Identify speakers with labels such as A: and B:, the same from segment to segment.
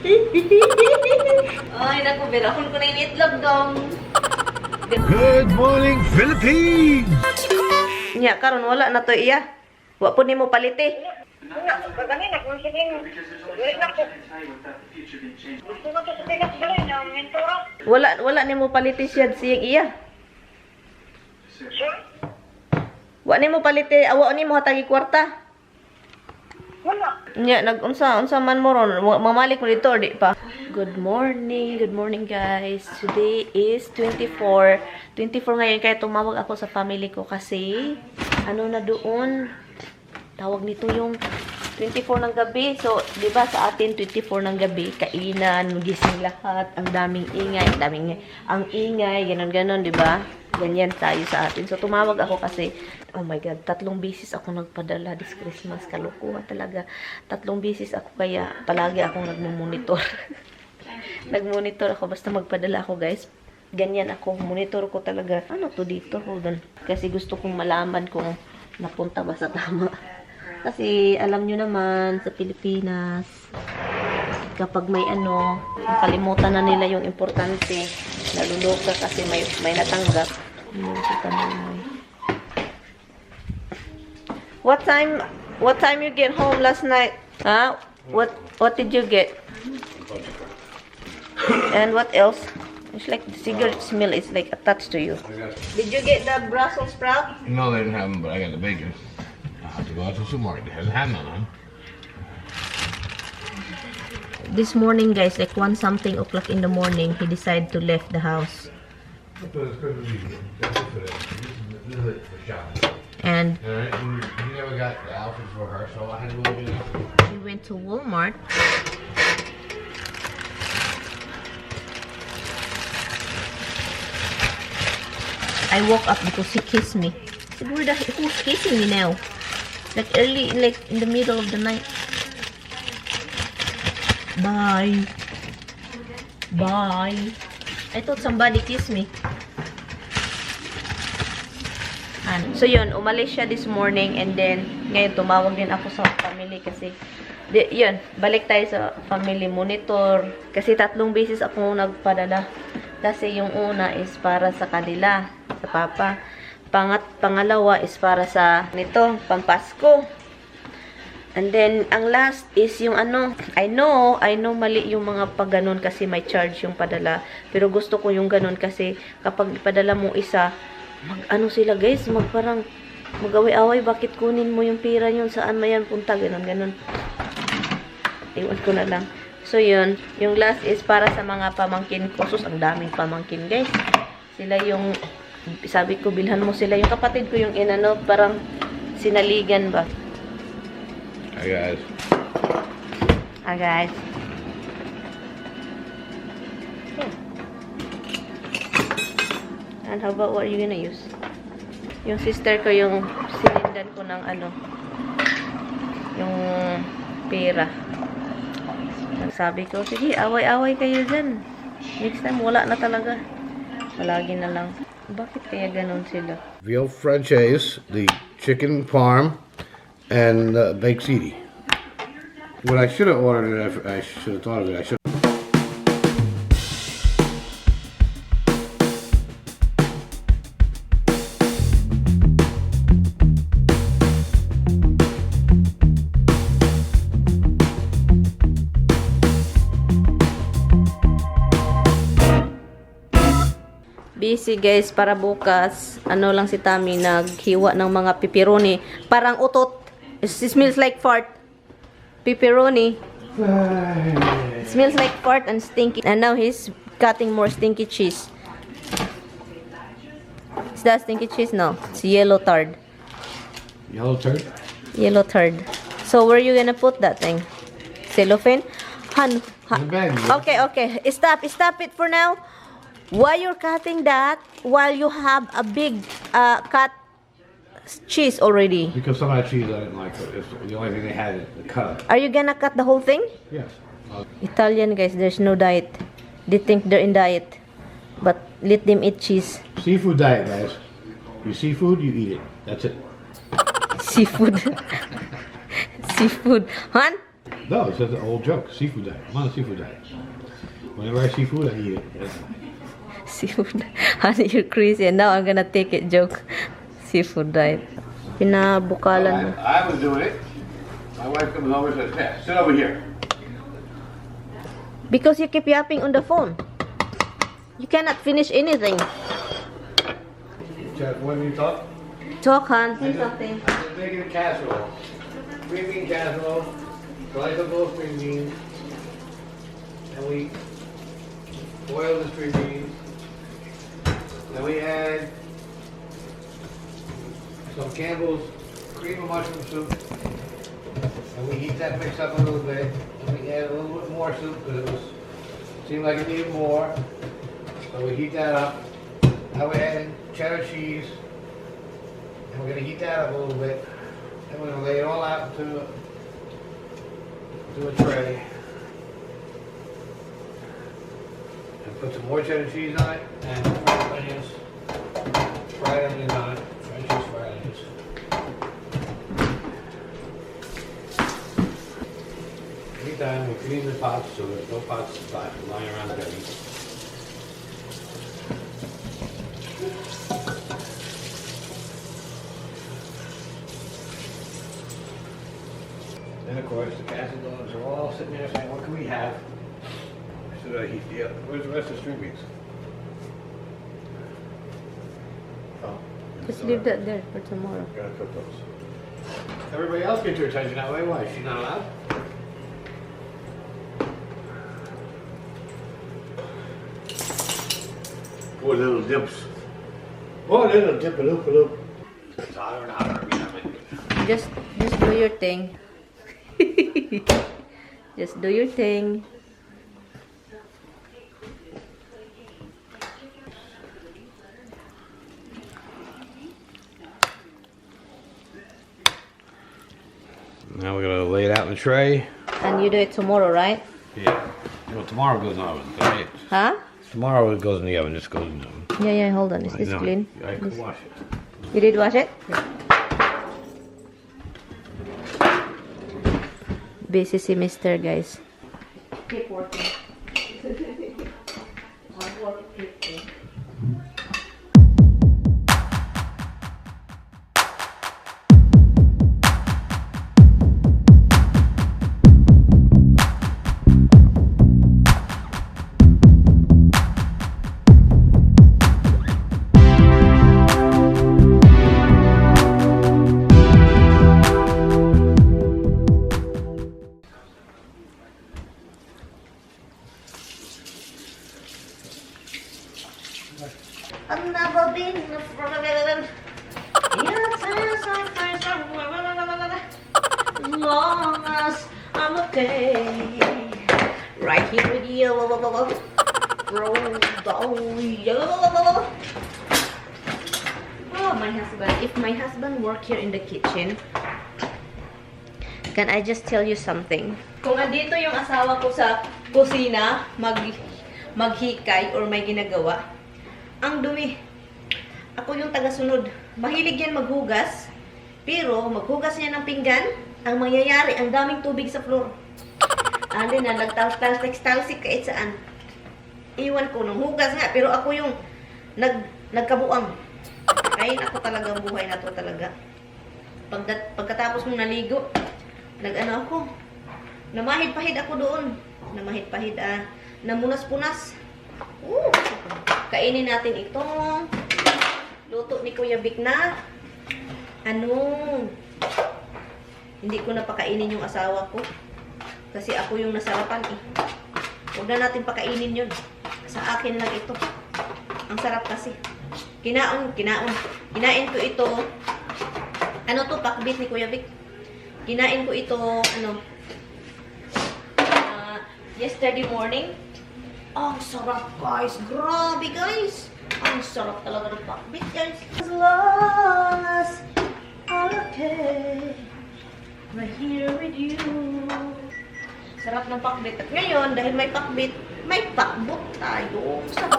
A: Ay, naku, birahon ko na yung itlog dong.
B: Good morning, Philippines!
A: Nya, karon wala na to iya. Wa po nimo paliti.
C: Kanina, kung sige, ulit na po. Gusto ko to sa tigas balay na mentora.
A: Wala nimo paliti siya siyang iya.
C: Sure?
A: Wa nimo paliti, awa nimo hatagi kwarta.
C: Wala.
A: Nya, unsa man mo ron, mamalik mo dito or di pa. Good morning guys. Today is 24 ngayon, kaya tumawag ako sa family ko kasi ano na doon, tawag nito yung 24 ng gabi. So, di ba sa atin 24 ng gabi, kainan, gising lahat, ang daming ingay, ang ingay, ganon, di ba? Ganyan tayo sa atin. So, tumawag ako kasi, oh my God, 3 beses ako nagpadala this Christmas. Kalukuhan talaga. 3 beses ako, kaya palagi akong nagmumonitor. Nagmonitor ako, basta magpadala ako, guys. Ganyan ako, monitor ko talaga. Ano to dito? Hold on. Kasi gusto kong malaman kung napunta ba sa tama. Kasi alam nyo naman, sa Pilipinas, kapag may ano, kalimutan na nila yung importante. Naluluka kasi may natanggap. What time you get home last night? Huh? What did you get? And what else? It's like the cigarette smell is like attached to you. Did you get the Brussels sprout?
B: No, they didn't have them, but I got the bacon. I have to go out to the supermarket. It hasn't had none on.
A: This morning, guys, like 1-something o'clock in the morning, he decided to leave the house. And
B: he never got the outfit for her, so I had to go get it.
A: he went to Walmart. I woke up because he kissed me. I said, who's kissing me now? Like early, like in the middle of the night. Bye. I thought somebody kissed me. So yun, umalis siya this morning, and then ngayon tumawag din ako sa family kasi yun, balik tayo sa family monitor kasi 3 beses ako nagpadala. Kasi yung una is para sa kanila, sa papa. Pangalawa is para sa nito, pampasko. And then, ang last is yung ano, I know mali yung mga pag ganun kasi may charge yung padala. Pero gusto ko yung ganun kasi kapag ipadala mo isa, ano sila guys, parang mag-away-away, bakit kunin mo yung pera yun, saan mo yan punta, ganun. Iwan ko na lang. So yun, yung last is para sa mga pamangkin ko. Sus, ang daming pamangkin guys. Sila yung, sabi ko, bilhan mo sila. Yung kapatid ko yung inano, parang sinaligan ba.
B: Hi guys.
A: Hi guys. And how about what are you gonna use? Yung sister ko, yung sinindan ko ng ano, yung pera. Sabi ko, sige, away-away kayo dyan. Next time, wala na talaga. Palagi na lang. Bakit kaya ganun sila?
B: Veal franchise, the chicken parm, and baked ziti. What I should have ordered, I should have thought of it. I should.
A: Busy guys, para bukas, ano lang si Tami, naghiwa ng mga pepperoni. Parang utot. It smells like fart. Pepperoni. It smells like fart and stinky. And now he's cutting more stinky cheese. Is that stinky cheese? No. It's yellow turd.
B: Yellow turd?
A: Yellow turd. So where are you gonna put that thing? Cellophane?
B: In the bag.
A: Okay. Stop it for now. Why you're cutting that while you have a big cut cheese already?
B: Because some of that cheese I didn't like. It's the only thing they had to cut.
A: Are you gonna cut the whole thing?
B: Yes.
A: Italian guys, there's no diet. They think they're in diet, but let them eat cheese.
B: Seafood diet, guys. You see food, you eat it. That's it.
A: Seafood. Seafood. Han?
B: No, it's just an old joke. Seafood diet. I'm on a seafood diet. Whenever I see food, I eat it.
A: Seafood. Honey, you're crazy. And now I'm gonna take it joke. Seafood diet. Pinabukalan mo.
B: I was doing it. My wife comes over and says, "Hey, sit over here."
A: Because you keep yapping on the phone. You cannot finish anything.
B: When you talk?
A: Talk, Han. Say something.
B: I'm just making a casserole. Green bean casserole. Slice up those green beans. And we boil the green beans. Then we add some Campbell's cream of mushroom soup. And we heat that mix up a little bit. And we add a little bit more soup because it seemed like it needed more. So we heat that up. Now we're adding cheddar cheese. And we're going to heat that up a little bit. Then we're going to lay it all out into a tray. And put some more cheddar cheese on it. And fried onions. Fried onions on it. Fried cheese, fried onions. Anytime we clean the pots so there's no pots lying around the bed. Then of course the cat and dogs are all sitting there saying, "What can we have?" Should I heat the other? Where's the rest of the string beans? Oh.
A: Just leave that there for tomorrow.
B: Gotta cook those. Everybody else get your attention that way. Why? Is she not allowed? Four little dips. One little dip a loop a loop. It's hotter and hotter every time.
A: Just do your thing. Just do your thing.
B: Now we're gonna lay it out in the tray.
A: And you do it tomorrow, right?
B: Yeah. Well, tomorrow goes in the oven. Right?
A: Huh?
B: Tomorrow it goes in the oven. This goes in the oven.
A: Yeah, hold on. Is this
B: No,
A: clean?
B: I can wash it.
A: You did wash it? Busy semester, guys. Keep working. I've never been afraid. As long as I'm okay, right here with you. Oh, my husband. If my husband work here in the kitchen, can I just tell you something? Kung andito yung asawa ko sa kusina, maghikay or may ginagawa, ang dumi. Ako yung taga-sunod. Mahilig yan maghugas. Pero maghugas niya ng pinggan, ang mangyayari, ang daming tubig sa floor. Ano na, nagtalsik kahit saan. Iwan ko nung hugas nga, pero ako yung nagkabuang. Ay, ako talagang buhay na to talaga. Pagkatapos mong naligo, nag-ano ako, namahid-pahid ako doon. Namahid-pahid, namunas-punas. Kainin natin itong luto ni Kuya Vic na hindi ko na pakainin yung asawa ko kasi ako yung nasarapan eh. Huwag na natin pakainin yun. Sa akin lang ito. Ang sarap kasi. Kinain ko ito. Ano to, pakbit ni Kuya Vic. Kinain ko ito, yesterday morning. Ang sarap, guys. Grabe, guys. Ang sarap talaga ng pakbit, guys. As long as I'm okay, right here with you. Sarap ng pakbit. At ngayon, dahil may pakbit, may pakbot tayo. Sabaw.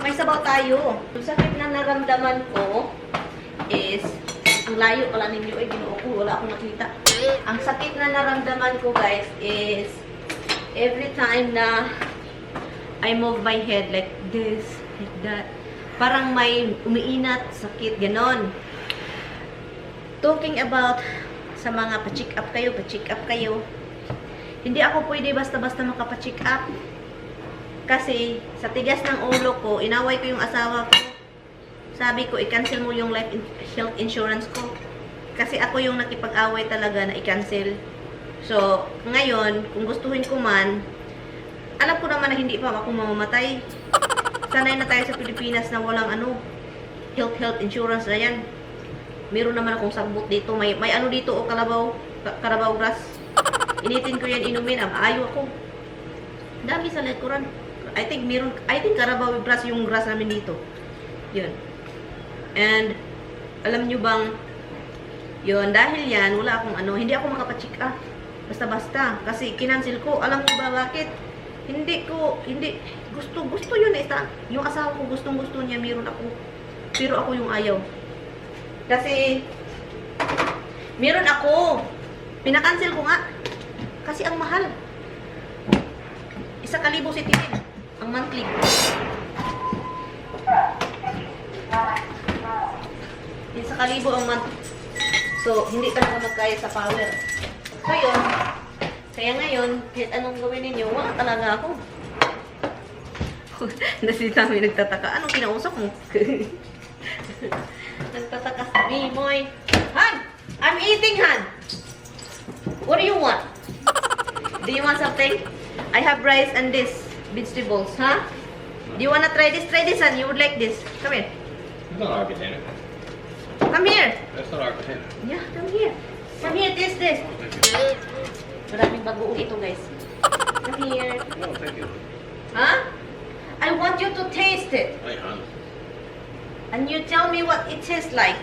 A: May sabaw tayo. Yung sakit na naramdaman ko is, ang layo pala ninyo ay ginoo ko. Wala akong nakita. Ang sakit na naramdaman ko guys is every time na I move my head like this, like that. Parang may umiinat, sakit, ganon. Talking about sa mga pa-check up kayo. Hindi ako pwede basta-basta makapa-check up. Kasi sa tigas ng ulo ko, inaway ko yung asawa ko. Sabi ko, i-cancel mo yung health insurance ko. Kasi ako yung nakipag-away talaga na i-cancel. So, ngayon, kung gustuhin ko man, alam ko naman na hindi pa ako mamamatay. Sanay na tayo sa Pilipinas na walang health insurance na yan. Meron naman akong sagbot dito. May ano dito o karabaw grass. Initin ko yan, inumin. Ayaw ako. Dami sa likuran. I think karabaw grass yung grass namin dito. Yun. And, alam nyo bang, yun, dahil yan, wala akong hindi ako makapacheck up. Basta-basta. Kasi kinancel ko. Alam mo ba bakit? Gusto yun eh. Yung asawa ko, gustong-gusto niya, meron ako. Pero ako yung ayaw. Kasi, meron ako. Pinakancel ko nga. Kasi ang mahal. 1,000 si Tilin. Ang monthly. Isa 1,000 ang month. So, hindi talaga magkaya sa power. So, yun. Kaya ngayon, kahit anong gawin ninyo, wala talaga ako. Nasi namin nagtataka. Anong kinausap mo? Nagtataka sa Moy. Han! I'm eating, Han! What do you want? Do you want something? I have rice and this. Vegetables, huh? Do you wanna try this? Try this, Han. You would like this. Come here.
B: It's not our container.
A: Come here.
B: That's not our container.
A: Yeah, come here. Come here, taste this. Maraming bagoong ito, guys. Come here.
B: No, thank you.
A: Huh? I want you to taste it.
B: Hey, hon.
A: And you tell me what it tastes like.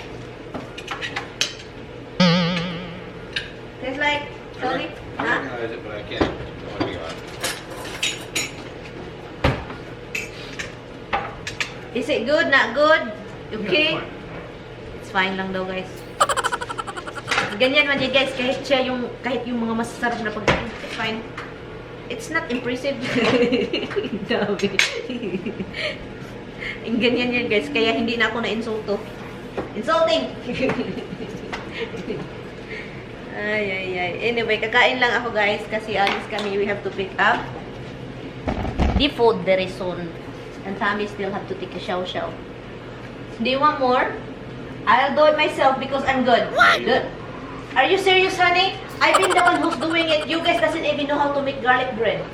A: Tastes like? Sorry?
B: I
A: Huh?
B: recognize it, but I can't. Don't want to be honest.
A: Is it good? Not good? Okay?
B: Yeah,
A: It's fine lang daw, guys. Ganyan man yan, guys. Kahit yung mga masasarap na pagkain. It's fine. It's not impressive. Dami. Ganyan yan, guys. Kaya hindi na ako na-insulto. Insulting! Ay. Anyway, kakain lang ako, guys. Kasi alis kami. We have to pick up the food very soon. And Tommy still have to take a shower. Do you want more? I'll do it myself because I'm good. What? Good. Are you serious, honey? I've been the one who's doing it. You guys doesn't even know how to make garlic bread.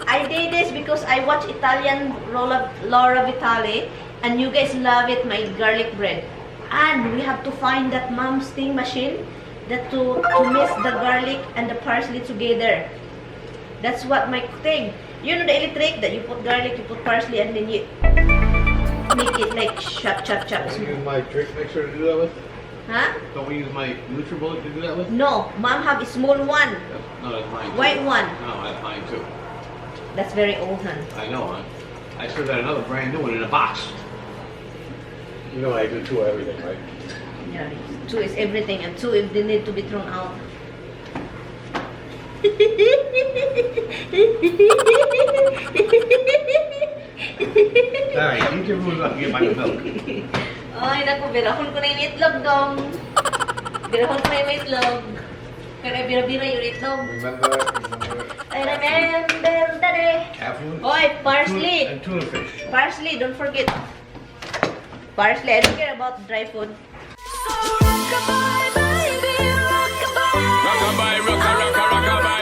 A: I did this because I watch Italian Laura Vitale, and you guys love it, my garlic bread. And we have to find that mom's thing machine that to mix the garlic and the parsley together. That's what my thing. You know the electric that you put garlic, you put parsley, and then you make it like chop.
B: Don't we use my trick mixer to do that with?
A: Huh?
B: Don't we use my NutriBullet to do that with?
A: No, mom have a small one,
B: No, that's mine too.
A: white one.
B: No, that's mine too.
A: That's very old, hun.
B: I know, huh? I still got another brand new one in a box. You know I do two of everything, right?
A: Yeah, 2 is everything, and 2 if they need to be thrown out.
B: Alright, eat your food up and get my milk.
A: Ay, naku, birahon ko na yung itlog, dong. Birahon ko na yung itlog. Kaya bira-bira yung itlog.
B: Remember?
A: I remember the day.
B: Half-food?
A: Oy, parsley.
B: And tuna fish.
A: Parsley, don't forget. Parsley, I don't care about dry food.
D: So goodbye.